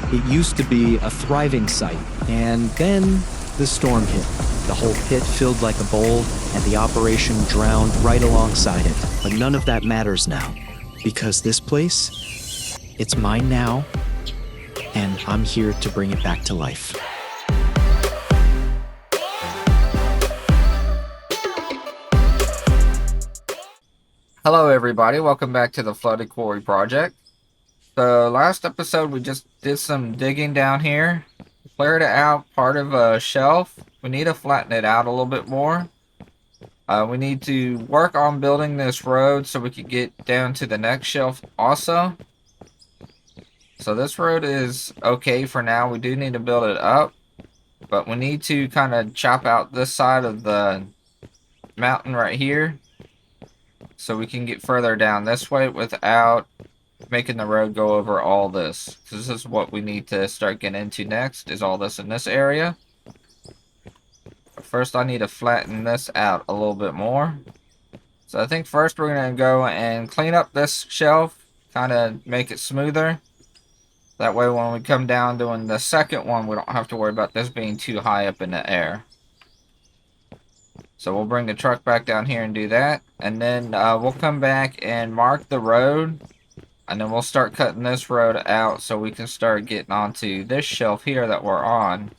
It used to be a thriving site, and then the storm hit. The whole pit filled like a bowl, and the operation drowned right alongside it. But none of that matters now, because this place, it's mine now, and I'm here to bring it back to life. Hello everybody, welcome back to the Flooded Quarry project. So last episode we just did some digging down here, cleared it out part of a shelf. We need to flatten it out a little bit more. We need to work on building this road so we can get down to the next shelf also. So this road is okay for now. We do need to build it up, but we need to kind of chop out this side of the mountain right here so we can get further down this way without making the road go over all this. This is what we need to start getting into next, is all this in this area. But first I need to flatten this out a little bit more. So I think first we're going to go and clean up this shelf, kind of make it smoother. That way when we come down doing the second one, we don't have to worry about this being too high up in the air. So we'll bring the truck back down here and do that. And then we'll come back and mark the road. And then we'll start cutting this road out so we can start getting onto this shelf here that we're on.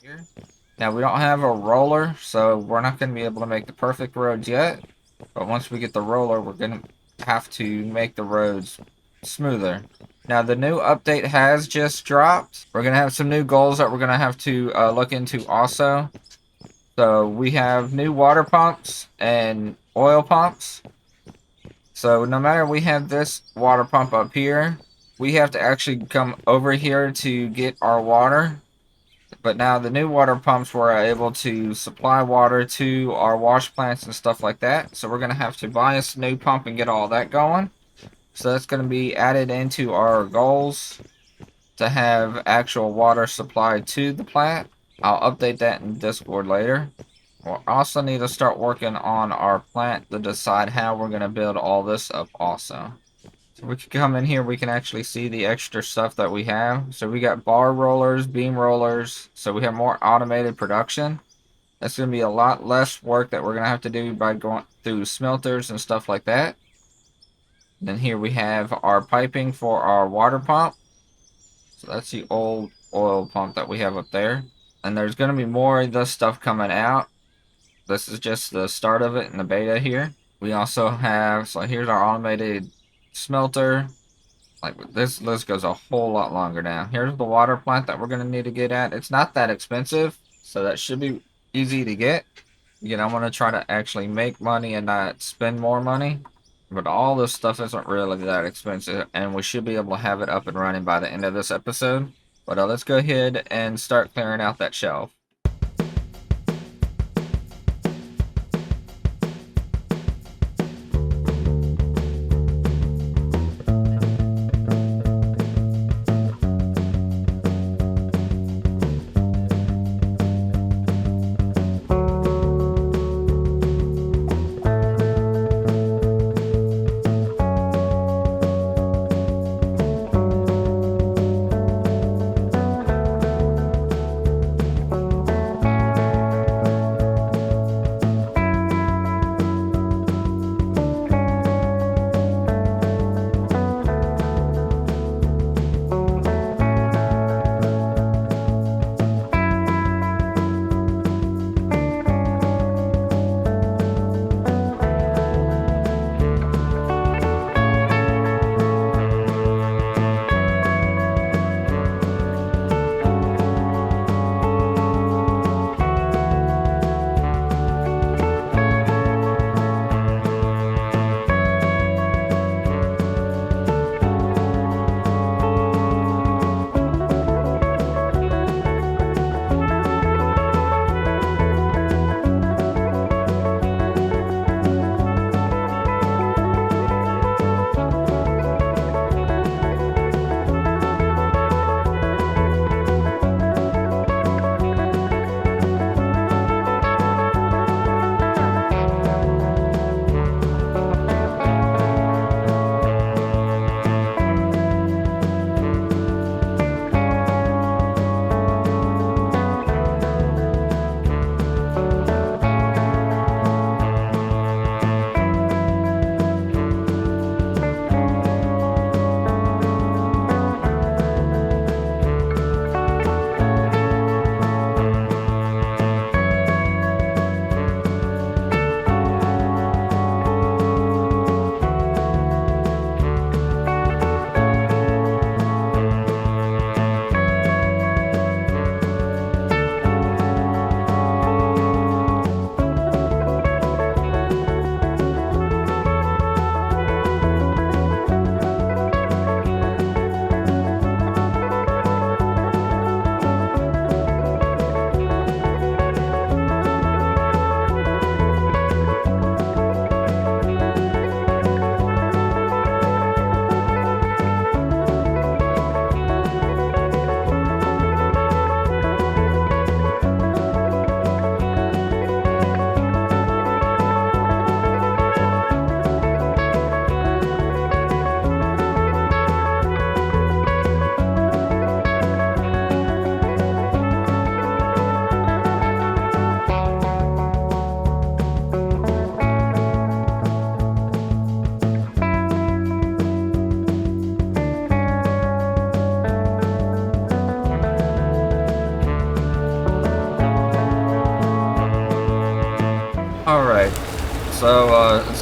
Now we don't have a roller, so we're not going to be able to make the perfect roads yet. But once we get the roller, we're going to have to make the roads smoother. Now the new update has just dropped. We're going to have some new goals that we're going to have to look into also. So we have new water pumps and oil pumps. So no matter we have this water pump up here, we have to actually come over here to get our water. But now the new water pumps were able to supply water to our wash plants and stuff like that. So we're going to have to buy us a new pump and get all that going. So that's going to be added into our goals to have actual water supplied to the plant. I'll update that in Discord later. We'll also need to start working on our plant to decide how we're going to build all this up also. So we can come in here, we can actually see the extra stuff that we have. So we got bar rollers, beam rollers, so we have more automated production. That's going to be a lot less work that we're going to have to do by going through smelters and stuff like that. Then here we have our piping for our water pump. So that's the old oil pump that we have up there. And there's going to be more of this stuff coming out. This is just the start of it in the beta here. We also have, so here's our automated smelter. Like this list goes a whole lot longer now. Here's the water plant that we're going to need to get at. It's not that expensive, so that should be easy to get. Again, I want to try to actually make money and not spend more money. But all this stuff isn't really that expensive, and we should be able to have it up and running by the end of this episode. But let's go ahead and start clearing out that shelf.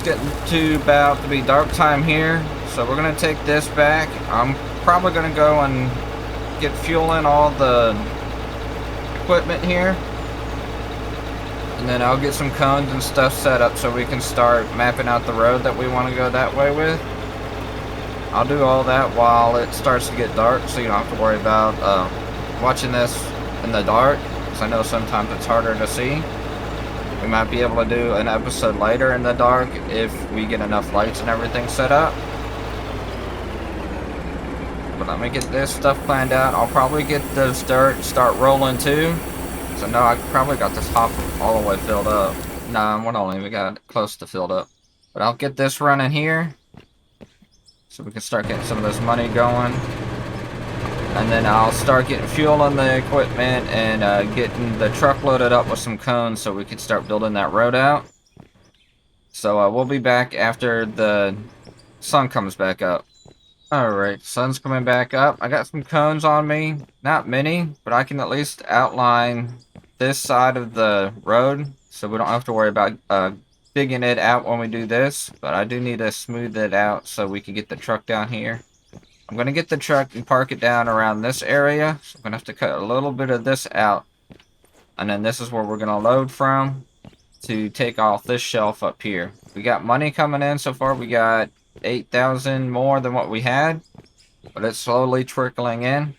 getting to about to be dark time here, so we're gonna take this back. I'm probably gonna go and get fuel in all the equipment here, and then I'll get some cones and stuff set up so we can start mapping out the road that we want to go that way with. I'll do all that while it starts to get dark, so you don't have to worry about watching this in the dark, because I know sometimes it's harder to see. We might be able to do an episode later in the dark if we get enough lights and everything set up. But let me get this stuff planned out. I'll probably get this dirt start rolling too. So no, I probably got this hopper all the way filled up. Nah, we don't even got it close to filled up. But I'll get this running here, so we can start getting some of this money going. And then I'll start getting fuel on the equipment and getting the truck loaded up with some cones so we can start building that road out. So we'll be back after the sun comes back up. Alright, sun's coming back up. I got some cones on me. Not many, but I can at least outline this side of the road, so we don't have to worry about digging it out when we do this. But I do need to smooth it out so we can get the truck down here. I'm going to get the truck and park it down around this area. So I'm going to have to cut a little bit of this out. And then this is where we're going to load from to take off this shelf up here. We got money coming in so far. We got 8,000 more than what we had, but it's slowly trickling in.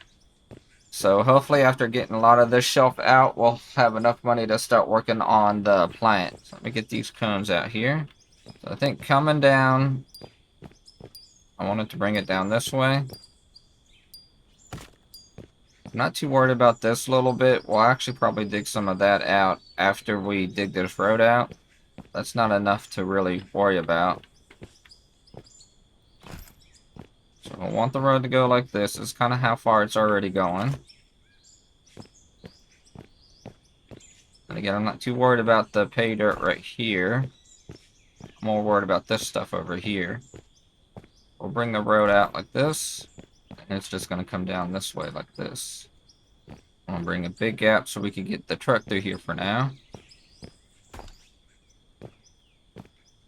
So hopefully after getting a lot of this shelf out, we'll have enough money to start working on the plant. So let me get these cones out here. So I think coming down, I wanted to bring it down this way. I'm not too worried about this little bit. We'll actually probably dig some of that out after we dig this road out. That's not enough to really worry about. So I want the road to go like this. It's kind of how far it's already going. And again, I'm not too worried about the pay dirt right here. I'm more worried about this stuff over here. We'll bring the road out like this, and it's just going to come down this way like this. I'm going to bring a big gap so we can get the truck through here for now.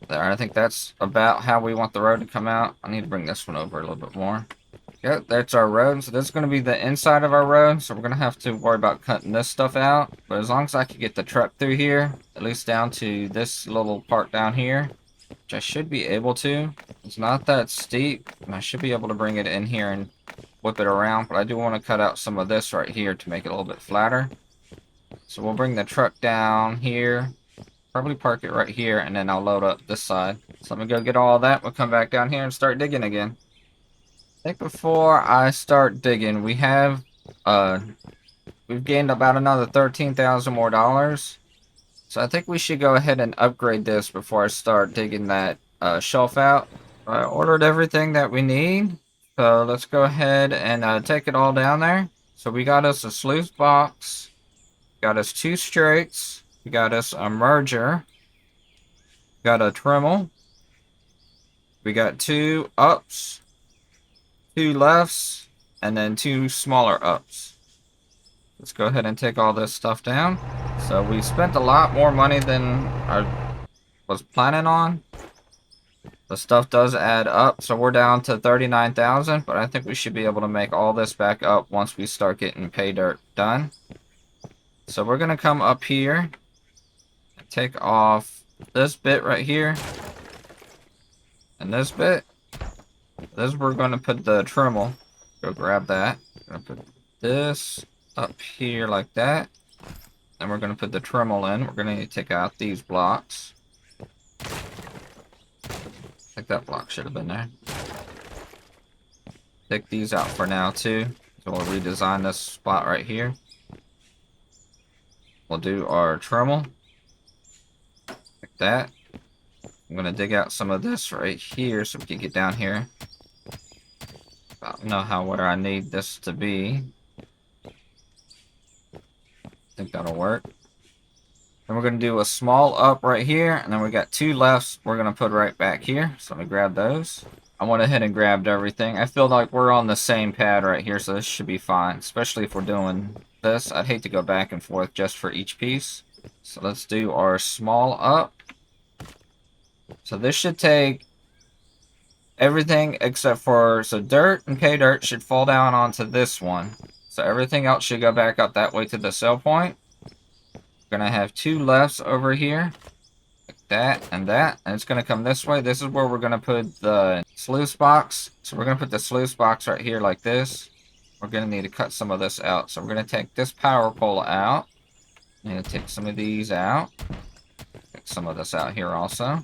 There, I think that's about how we want the road to come out. I need to bring this one over a little bit more. Yep, that's our road. So this is going to be the inside of our road, so we're going to have to worry about cutting this stuff out. But as long as I can get the truck through here, at least down to this little part down here, which I should be able to. It's not that steep, and I should be able to bring it in here and whip it around, but I do want to cut out some of this right here to make it a little bit flatter. So we'll bring the truck down here, probably park it right here, and then I'll load up this side. So let me go get all that. We'll come back down here and start digging again. I think before I start digging, we've gained about another 13,000 more dollars. So I think we should go ahead and upgrade this before I start digging that shelf out. I ordered everything that we need. So let's go ahead and take it all down there. So we got us a sluice box. Got us 2 straights. We got us a merger. Got a Dremel. We got 2 ups. 2 lefts. And then 2 smaller ups. Let's go ahead and take all this stuff down. So we spent a lot more money than I was planning on. The stuff does add up, so we're down to 39,000, but I think we should be able to make all this back up once we start getting pay dirt done. So we're going to come up here and take off this bit right here and this bit. This we're going to put the Dremel. Go grab that. Going to put this up here like that. Then we're going to put the Dremel in. We're going to need to take out these blocks. I think that block should have been there. Take these out for now too. So we'll redesign this spot right here. We'll do our Dremel. Like that. I'm going to dig out some of this right here so we can get down here. I don't know where I need this to be. I think that'll work. Then we're going to do a small up right here, and then we got 2 lefts we're going to put right back here. So let me grab those. I went ahead and grabbed everything. I feel like we're on the same pad right here, so this should be fine, especially if we're doing this. I'd hate to go back and forth just for each piece. So let's do our small up. So this should take everything except for, so dirt and pay dirt should fall down onto this one. So everything else should go back up that way to the sell point. We're gonna have 2 lefts over here, like that, and it's gonna come this way. This is where we're gonna put the sluice box. So we're gonna put the sluice box right here like this. We're gonna need to cut some of this out. So we're gonna take this power pole out. I'm gonna take some of these out. Take some of this out here also.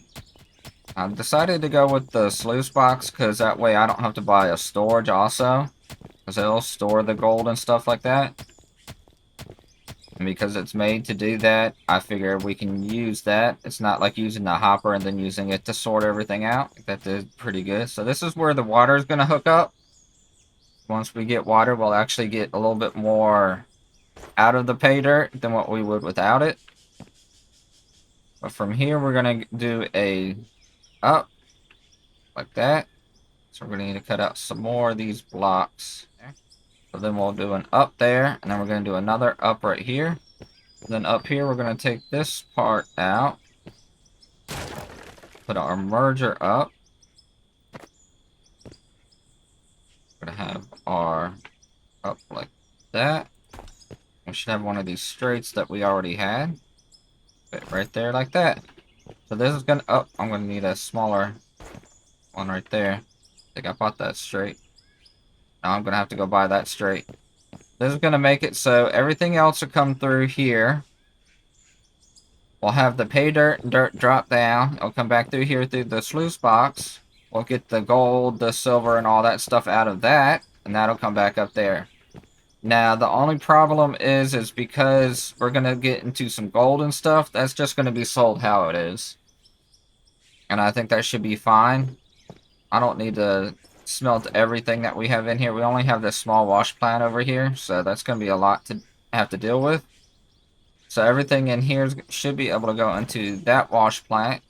I decided to go with the sluice box because that way I don't have to buy a storage also. Because it'll store the gold and stuff like that. And because it's made to do that, I figure we can use that. It's not like using the hopper and then using it to sort everything out. That did pretty good. So this is where the water is going to hook up. Once we get water, we'll actually get a little bit more out of the pay dirt than what we would without it. But from here, we're going to do a up like that. So we're going to need to cut out some more of these blocks. So then we'll do an up there, and then we're going to do another up right here. Then up here, we're going to take this part out. Put our merger up. We're going to have our up like that. We should have one of these straights that we already had. Fit right there like that. So this is going to, oh, I'm going to need a smaller one right there. I think I bought that straight. Now I'm going to have to go buy that straight. This is going to make it so everything else will come through here. We'll have the pay dirt and dirt drop down. It'll come back through here through the sluice box. We'll get the gold, the silver, and all that stuff out of that. And that'll come back up there. Now, the only problem is because we're going to get into some gold and stuff, that's just going to be sold how it is. And I think that should be fine. I don't need to smelt everything that we have in here. We only have this small wash plant over here, so that's going to be a lot to have to deal with. So everything in here should be able to go into that wash plant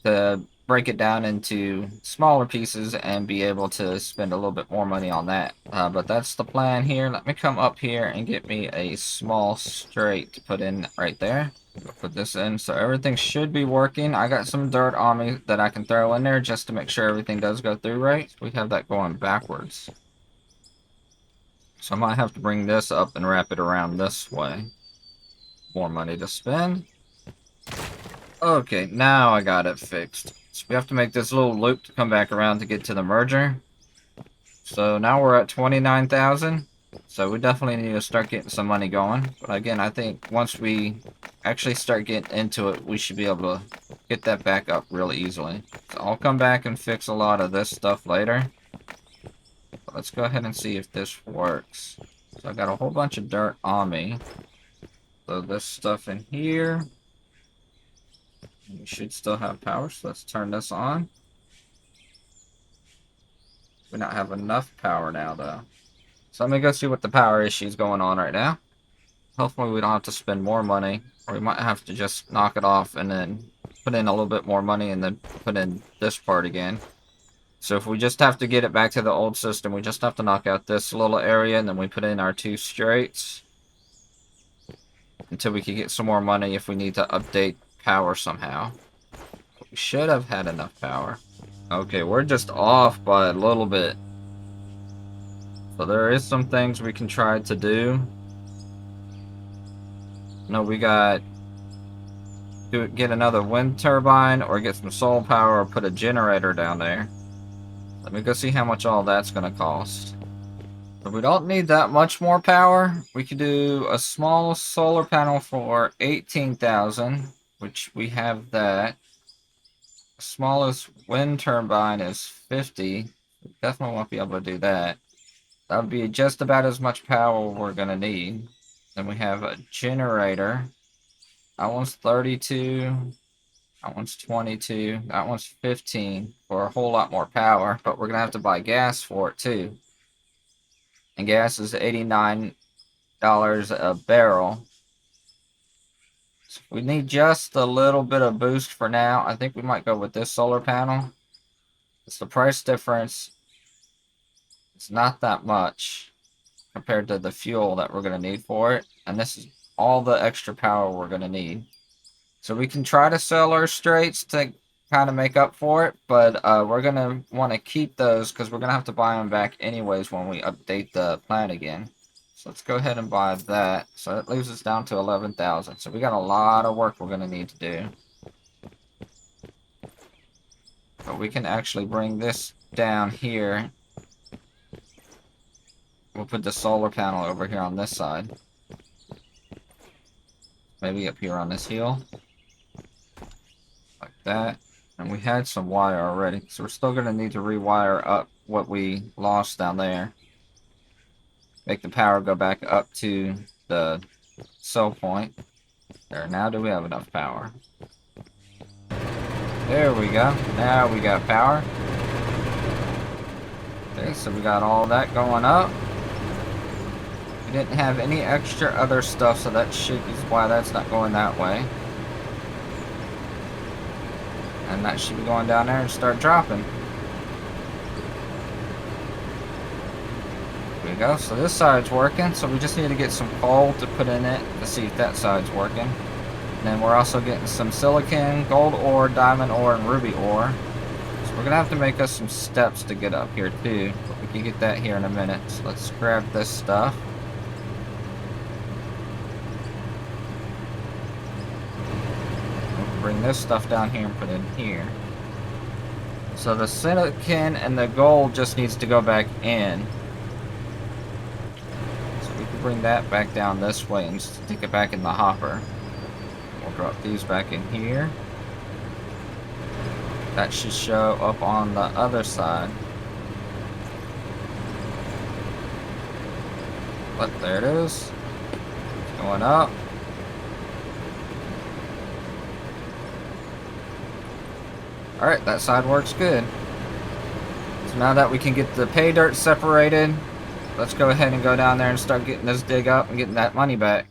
to break it down into smaller pieces and be able to spend a little bit more money on that. But that's the plan here. Let me come up here and get me a small straight to put in right there. Put this in, so everything should be working. I got some dirt on me that I can throw in there just to make sure everything does go through right. We have that going backwards. So I might have to bring this up and wrap it around this way. More money to spend. Okay, now I got it fixed. So we have to make this little loop to come back around to get to the merger. So now we're at 29,000. So we definitely need to start getting some money going. But again, I think once we actually start getting into it, we should be able to get that back up really easily. So I'll come back and fix a lot of this stuff later. But let's go ahead and see if this works. So I got a whole bunch of dirt on me. So this stuff in here. We should still have power, so let's turn this on. We don't have enough power now, though. So let me go see what the power issue is going on right now. Hopefully we don't have to spend more money, or we might have to just knock it off and then put in a little bit more money and then put in this part again. So if we just have to get it back to the old system, we just have to knock out this little area and then we put in our 2 straights. Until we can get some more money if we need to update power somehow. We should have had enough power. Okay, we're just off by a little bit. So there is some things we can try to do. No, we got to get another wind turbine or get some solar power or put a generator down there. Let me go see how much all that's going to cost. But we don't need that much more power. We could do a small solar panel for 18,000, which we have that. The smallest wind turbine is 50. We definitely won't be able to do that. That would be just about as much power we're going to need. Then we have a generator. That one's 32. That one's 22. That one's 15 for a whole lot more power. But we're going to have to buy gas for it too. And gas is $89 a barrel. So we need just a little bit of boost for now. I think we might go with this solar panel. It's the price difference. It's not that much compared to the fuel that we're going to need for it. And this is all the extra power we're going to need. So we can try to sell our straights to kind of make up for it, but we're going to want to keep those because we're going to have to buy them back anyways when we update the plan again. So let's go ahead and buy that. So that leaves us down to 11,000. So we got a lot of work we're going to need to do. But we can actually bring this down here. We'll put the solar panel over here on this side. Maybe up here on this hill. Like that. And we had some wire already, so we're still going to need to rewire up what we lost down there. Make the power go back up to the cell point. There, now do we have enough power? There we go. Now we got power. Okay, so we got all that going up. We didn't have any extra other stuff, so that is why that's not going that way. And that should be going down there and start dropping. There we go. So this side's working. So we just need to get some coal to put in it to see if that side's working. And then we're also getting some silicon, gold ore, diamond ore, and ruby ore. So we're going to have to make us some steps to get up here too. But we can get that here in a minute. So let's grab this stuff. Bring this stuff down here and put it in here. So the silicon and the gold just needs to go back in. So we can bring that back down this way and stick it back in the hopper. We'll drop these back in here. That should show up on the other side. But there it is. It's going up. Alright, that side works good. So now that we can get the pay dirt separated, let's go ahead and go down there and start getting this dig up and getting that money back.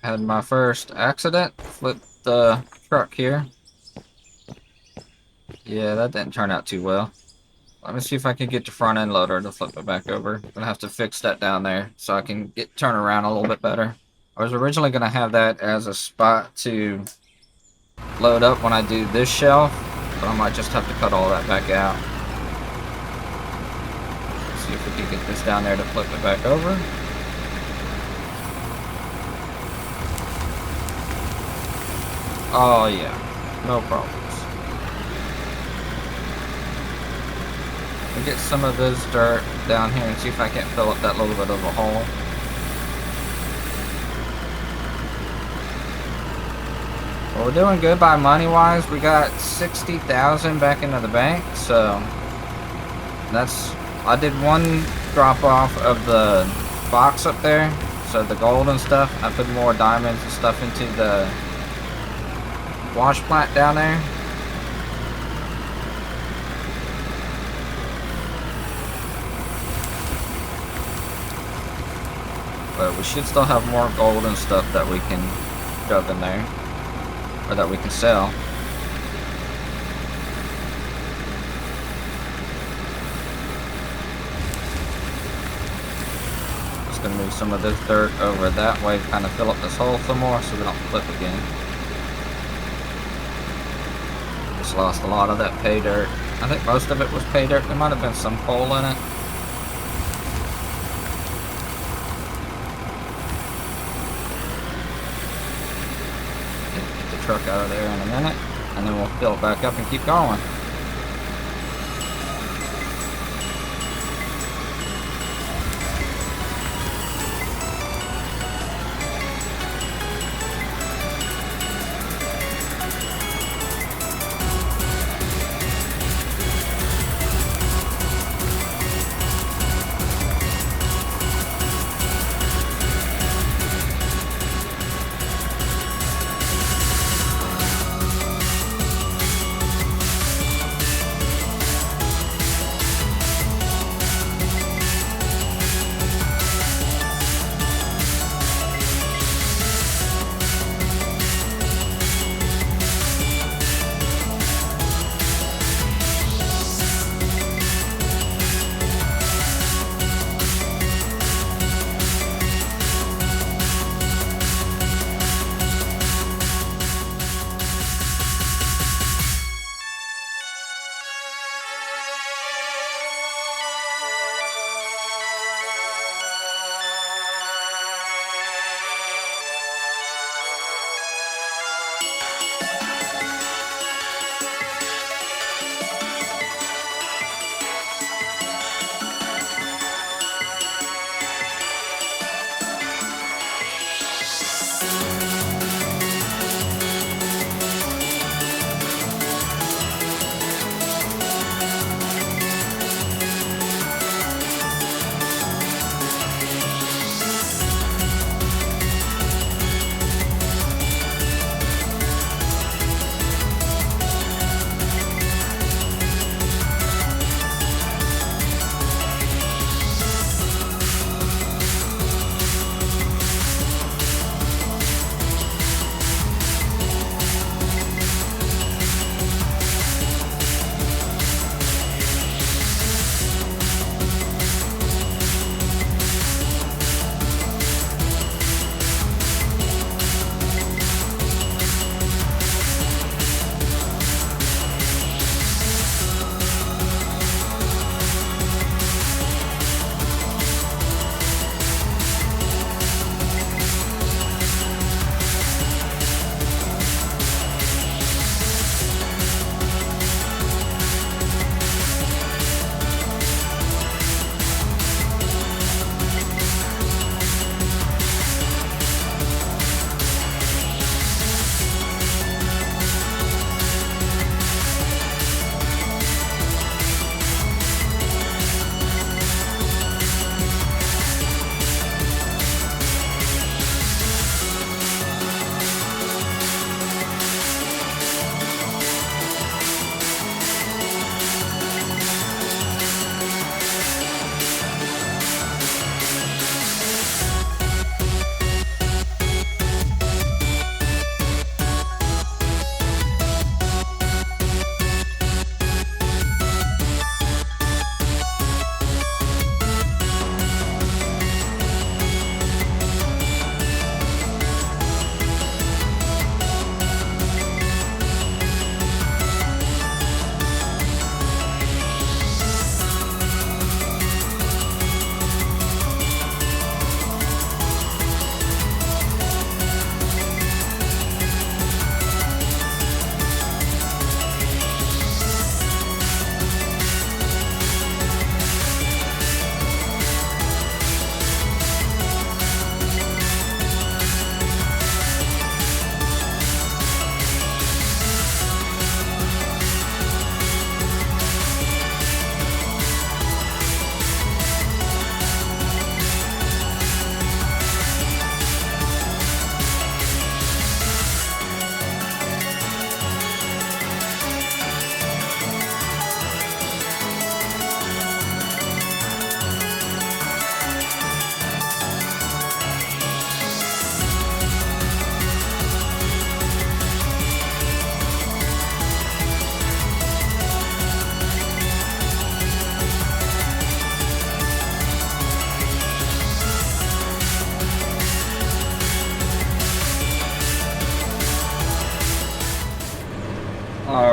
Had my first accident. Flipped the truck here. Yeah, that didn't turn out too well. Let me see if I can get the front end loader to flip it back over. I'm gonna have to fix that down there so I can turn around a little bit better. I was originally gonna have that as a spot to load up when I do this shelf, but I might just have to cut all that back out. See if we can get this down there to flip it back over. Oh yeah, no problems. We'll get some of this dirt down here and see if I can't fill up that little bit of a hole. Well, we're doing good by money-wise. We got 60,000 back into the bank, so that's... I did one drop-off of the box up there, so the gold and stuff. I put more diamonds and stuff into the wash plant down there. But we should still have more gold and stuff that we can shove in there. Or that we can sell. Just gonna move some of this dirt over that way, kind of fill up this hole some more so we don't flip again. Just lost a lot of that pay dirt. I think most of it was pay dirt. There might have been some coal in it. Truck out of there in a minute, and then we'll fill it back up and keep going.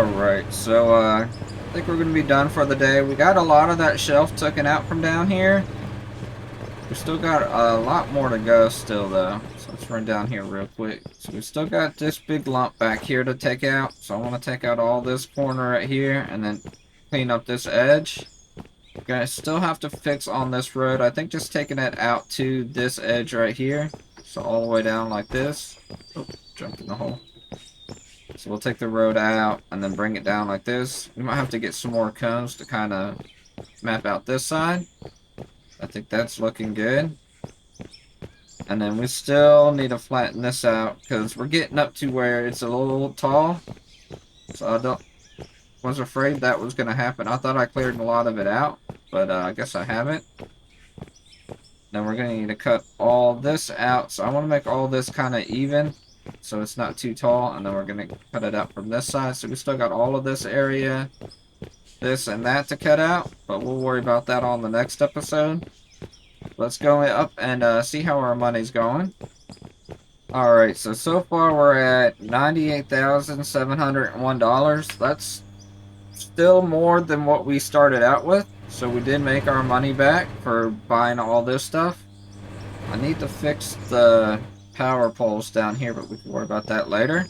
Alright, so I think we're gonna be done for the day. We got a lot of that shelf taken out from down here. We still got a lot more to go still though. So let's run down here real quick. So we still got this big lump back here to take out. So I want to take out all this corner right here and then clean up this edge. We're gonna still have to fix on this road. I think just taking it out to this edge right here. So all the way down like this. Oh, jumped in the hole. So we'll take the road out and then bring it down like this. We might have to get some more cones to kind of map out this side. I think that's looking good. And then we still need to flatten this out because we're getting up to where it's a little tall. So I was afraid that was going to happen. I thought I cleared a lot of it out, but I guess I haven't. Then we're going to need to cut all this out. So I want to make all this kind of even so it's not too tall. And then we're going to cut it out from this side. So we still got all of this area, this and that to cut out, but we'll worry about that on the next episode. Let's go up and see how our money's going. Alright, so far we're at $98,701. That's still more than what we started out with, so we did make our money back for buying all this stuff. I need to fix the power poles down here, but we can worry about that later.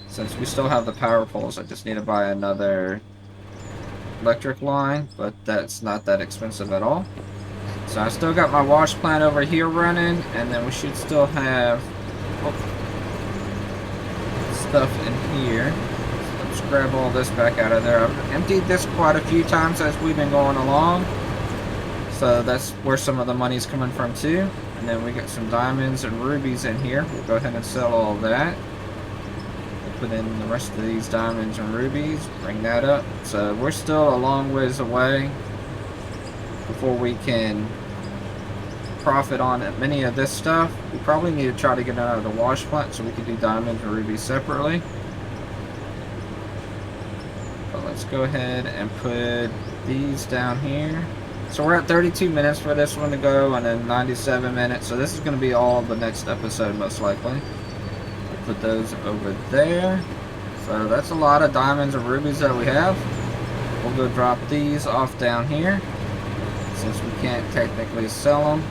Since we still have the power poles, I just need to buy another electric line, but that's not that expensive at all. So I still got my wash plant over here running, and then we should still have stuff in here. So let's grab all this back out of there. I've emptied this quite a few times as we've been going along, so that's where some of the money's coming from too. And then we got some diamonds and rubies in here. We'll go ahead and sell all of that. Put in the rest of these diamonds and rubies, bring that up. So we're still a long ways away before we can profit on many of this stuff. We probably need to try to get it out of the wash plant so we can do diamonds and rubies separately. But let's go ahead and put these down here. So we're at 32 minutes for this one to go, and then 97 minutes. So this is going to be all of the next episode most likely. Put those over there. So that's a lot of diamonds and rubies that we have. We'll go drop these off down here, since we can't technically sell them. We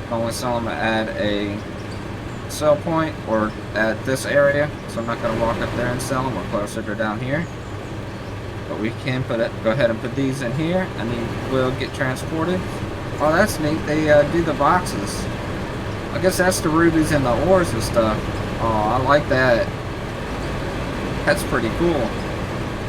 can only sell them at a sell point or at this area, so I'm not going to walk up there and sell them. We're closer to down here, but we can go ahead and put these in here, and they will get transported. Oh, that's neat. They do the boxes. I guess that's the rubies and the ores and stuff. Oh, I like that. That's pretty cool.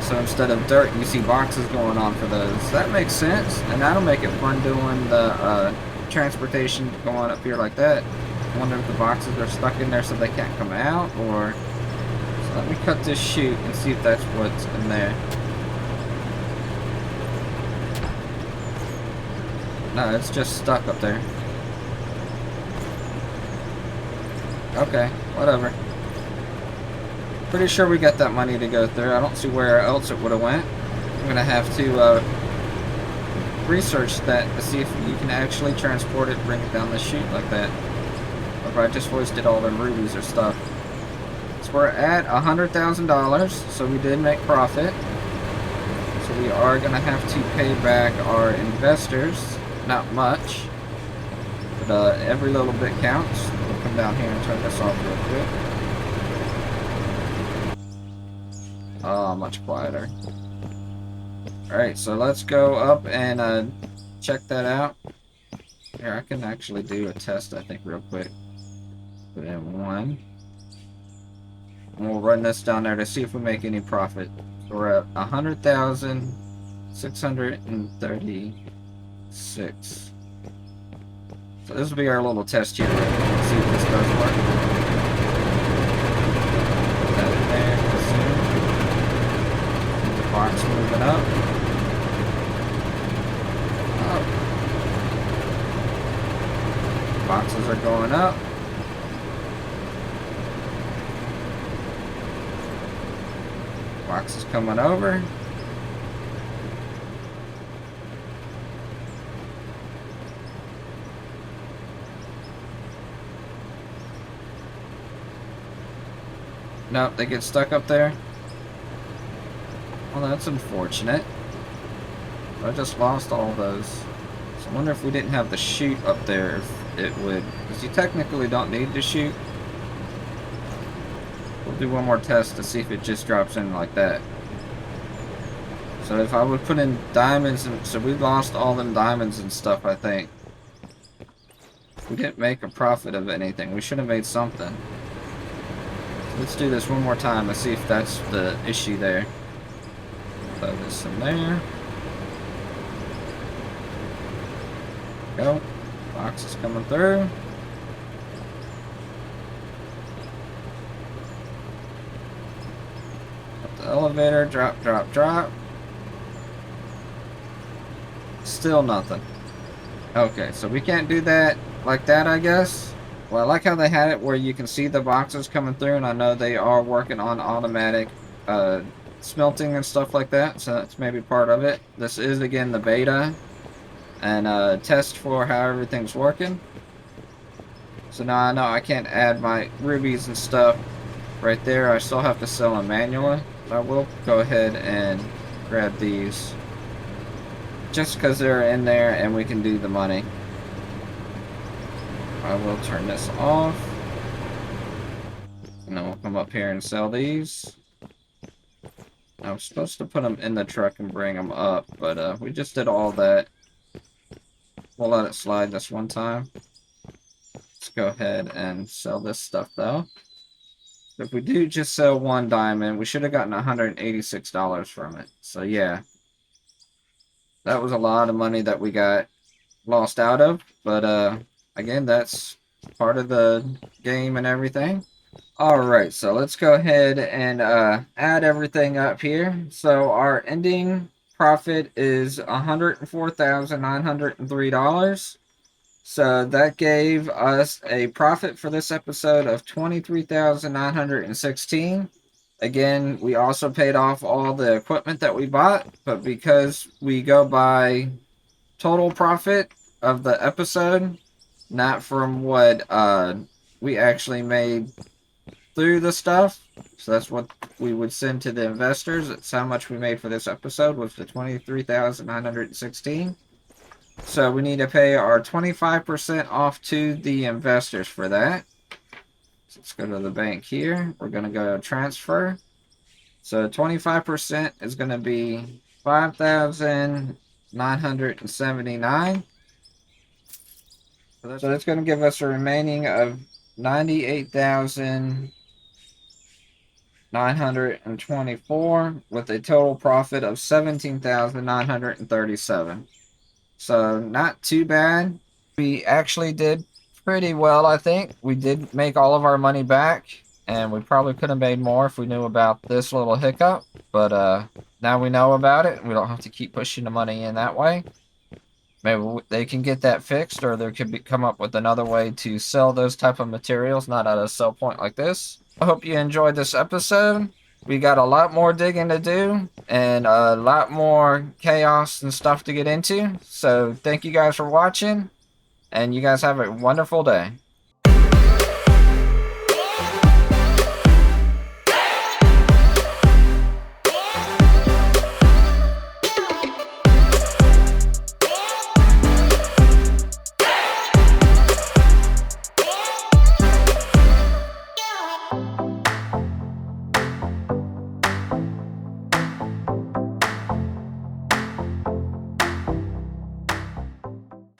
So instead of dirt, you see boxes going on for those. That makes sense, and that'll make it fun doing the transportation going up here like that. I wonder if the boxes are stuck in there so they can't come out, or... So let me cut this chute and see if that's what's in there. No, it's just stuck up there. Okay, whatever. Pretty sure we got that money to go through. I don't see where else it would have went. I'm gonna have to research that to see if you can actually transport it, bring it down the chute like that. Or if I just wasted all them rubies or stuff. So we're at $100,000, so we did make profit. So we are gonna have to pay back our investors. Not much, but every little bit counts. We'll come down here and turn this off real quick. Oh, much quieter. Alright, so let's go up and check that out. Here, I can actually do a test, I think, real quick. Put in 1. And we'll run this down there to see if we make any profit. So we're at 100,636. So this will be our little test here. Let's see if this does work. Put that in there. The box moving up. Oh. Boxes are going up. Box is coming over. Nope, they get stuck up there. Well, that's unfortunate. I just lost all those. So I wonder if we didn't have the chute up there, if it would. Because you technically don't need the chute. We'll do one more test to see if it just drops in like that. So if I would put in diamonds, and so we lost all them diamonds and stuff, I think. We didn't make a profit of anything. We should have made something. So let's do this one more time. Let's see if that's the issue there. Put this in there. Go. Box is coming through. Up the elevator. Drop, drop, drop. Still nothing. Okay, so we can't do that like that, I guess. Well, I like how they had it where you can see the boxes coming through, and I know they are working on automatic smelting and stuff like that, so that's maybe part of it. This is, again, the beta and test for how everything's working. So now I know I can't add my rubies and stuff right there. I still have to sell them manually. I will go ahead and grab these just because they're in there and we can do the money. I will turn this off, and then we'll come up here and sell these. I was supposed to put them in the truck and bring them up, but we just did all that. We'll let it slide this one time. Let's go ahead and sell this stuff though. If we do just sell one diamond, we should have gotten $186 from it. So yeah, that was a lot of money that we got lost out of, but again, that's part of the game and everything. Alright, so let's go ahead and add everything up here. So our ending profit is $104,903. So that gave us a profit for this episode of $23,916. Again, we also paid off all the equipment that we bought, but because we go by total profit of the episode, not from what we actually made through the stuff, so that's what we would send to the investors. That's how much we made for this episode, was the $23,916. So we need to pay our 25% off to the investors for that. So let's go to the bank here. We're going to go transfer. So 25% is going to be $5,979. So that's going to give us a remaining of $98,924 with a total profit of $17,937. So not too bad. We actually did pretty well, I think. We did make all of our money back, and we probably could have made more if we knew about this little hiccup. But now we know about it, we don't have to keep pushing the money in that way. Maybe they can get that fixed, or there could come up with another way to sell those type of materials, not at a sell point like this. I hope you enjoyed this episode. We got a lot more digging to do and a lot more chaos and stuff to get into. So thank you guys for watching, and you guys have a wonderful day.